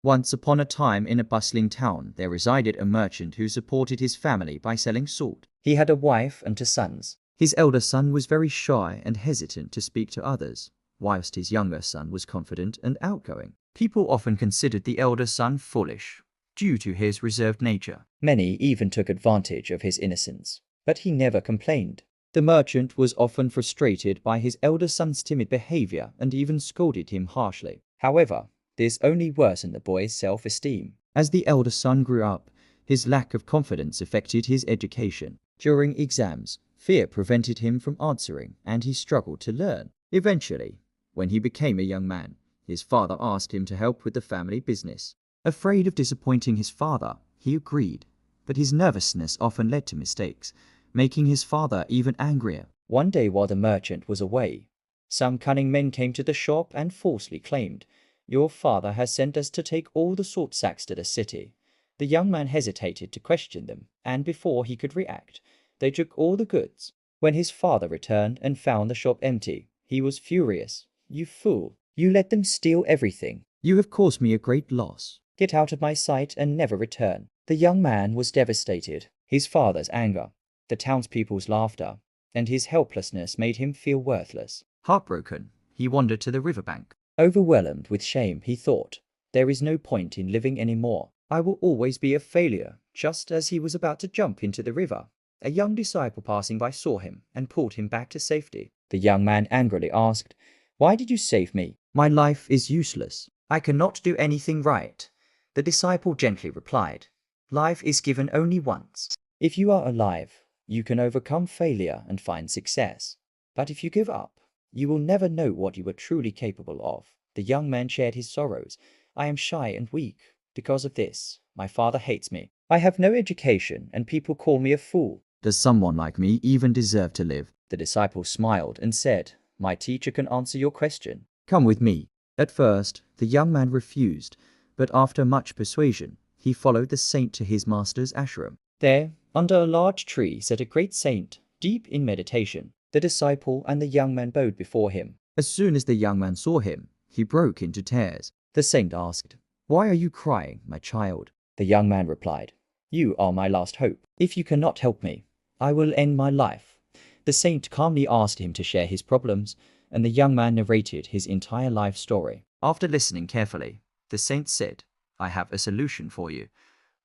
Once upon a time in a bustling town there resided a merchant who supported his family by selling salt. He had a wife and 2 sons. His elder son was very shy and hesitant to speak to others, whilst his younger son was confident and outgoing. People often considered the elder son foolish, due to his reserved nature. Many even took advantage of his innocence, but he never complained. The merchant was often frustrated by his elder son's timid behavior and even scolded him harshly. However, this only worsened the boy's self-esteem. As the elder son grew up, his lack of confidence affected his education. During exams, fear prevented him from answering, and he struggled to learn. Eventually, when he became a young man, his father asked him to help with the family business. Afraid of disappointing his father, he agreed, but his nervousness often led to mistakes, making his father even angrier. One day while the merchant was away, some cunning men came to the shop and falsely claimed, "Your father has sent us to take all the salt sacks to the city." The young man hesitated to question them, and before he could react, they took all the goods. When his father returned and found the shop empty, he was furious. "You fool! You let them steal everything. You have caused me a great loss. Get out of my sight and never return." The young man was devastated. His father's anger, the townspeople's laughter, and his helplessness made him feel worthless. Heartbroken, he wandered to the riverbank. Overwhelmed with shame, he thought, "There is no point in living anymore. I will always be a failure." Just as he was about to jump into the river, a young disciple passing by saw him and pulled him back to safety. The young man angrily asked, "Why did you save me? My life is useless. I cannot do anything right." The disciple gently replied, "Life is given only once. If you are alive, you can overcome failure and find success. But if you give up, you will never know what you were truly capable of." The young man shared his sorrows. "I am shy and weak. Because of this, my father hates me. I have no education and people call me a fool. Does someone like me even deserve to live?" The disciple smiled and said, "My teacher can answer your question. Come with me." At first, the young man refused, but after much persuasion, he followed the saint to his master's ashram. There, under a large tree, sat a great saint, deep in meditation. The disciple and the young man bowed before him. As soon as the young man saw him, he broke into tears. The saint asked, "Why are you crying, my child?" The young man replied, "You are my last hope. If you cannot help me, I will end my life." The saint calmly asked him to share his problems, and the young man narrated his entire life story. After listening carefully, the saint said, "I have a solution for you.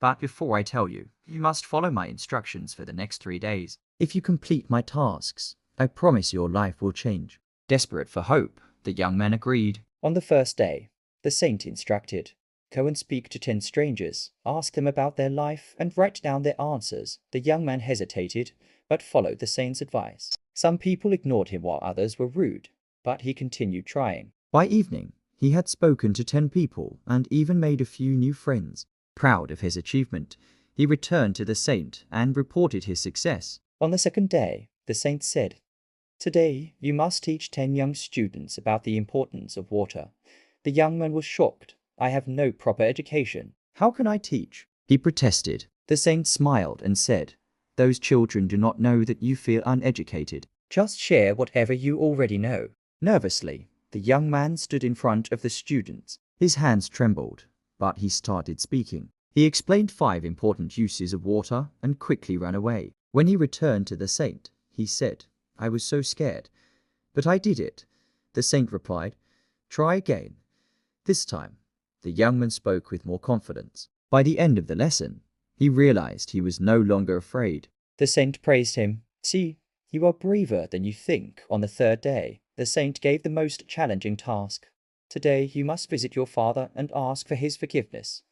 But before I tell you, you must follow my instructions for the next 3 days. If you complete my tasks, I promise your life will change." Desperate for hope, the young man agreed. On the first day, the saint instructed, "Go and speak to 10 strangers, ask them about their life, and write down their answers." The young man hesitated, but followed the saint's advice. Some people ignored him while others were rude, but he continued trying. By evening, he had spoken to 10 people and even made a few new friends. Proud of his achievement, he returned to the saint and reported his success. On the second day, the saint said, "Today, you must teach 10 young students about the importance of water." The young man was shocked. "I have no proper education. How can I teach?" he protested. The saint smiled and said, "Those children do not know that you feel uneducated. Just share whatever you already know." Nervously, the young man stood in front of the students. His hands trembled, but he started speaking. He explained 5 important uses of water and quickly ran away. When he returned to the saint, he said, "I was so scared, but I did it." The saint replied, "Try again." This time, the young man spoke with more confidence. By the end of the lesson, he realized he was no longer afraid. The saint praised him. "See, you are braver than you think." On the third day, the saint gave the most challenging task. "Today you must visit your father and ask for his forgiveness."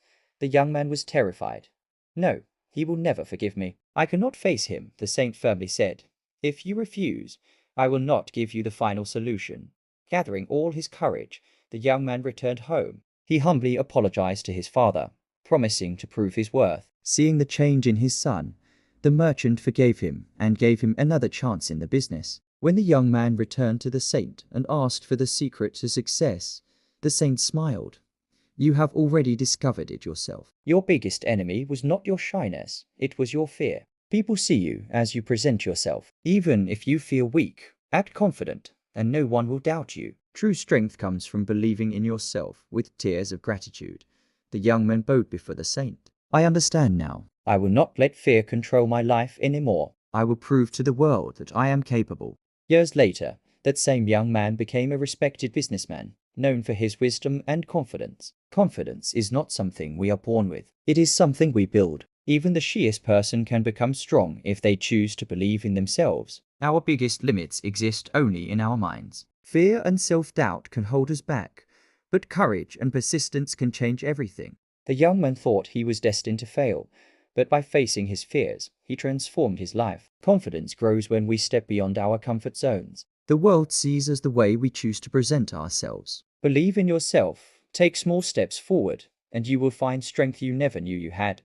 The young man was terrified. "No, he will never forgive me. I cannot face him," the saint firmly said. "If you refuse, I will not give you the final solution." Gathering all his courage, the young man returned home. He humbly apologized to his father, promising to prove his worth. Seeing the change in his son, the merchant forgave him and gave him another chance in the business. When the young man returned to the saint and asked for the secret to success, the saint smiled. "You have already discovered it yourself. Your biggest enemy was not your shyness, it was your fear. People see you as you present yourself. Even if you feel weak, act confident, and no one will doubt you. True strength comes from believing in yourself with tears of gratitude." The young man bowed before the saint. I understand now. I will not let fear control my life anymore. I will prove to the world that I am capable. Years later, that same young man became a respected businessman, known for his wisdom and confidence. Confidence is not something we are born with. It is something we build. Even the shyest person can become strong if they choose to believe in themselves. Our biggest limits exist only in our minds. Fear and self-doubt can hold us back, but courage and persistence can change everything. The young man thought he was destined to fail, but by facing his fears, he transformed his life. Confidence grows when we step beyond our comfort zones. The world sees us the way we choose to present ourselves. Believe in yourself, take small steps forward, and you will find strength you never knew you had.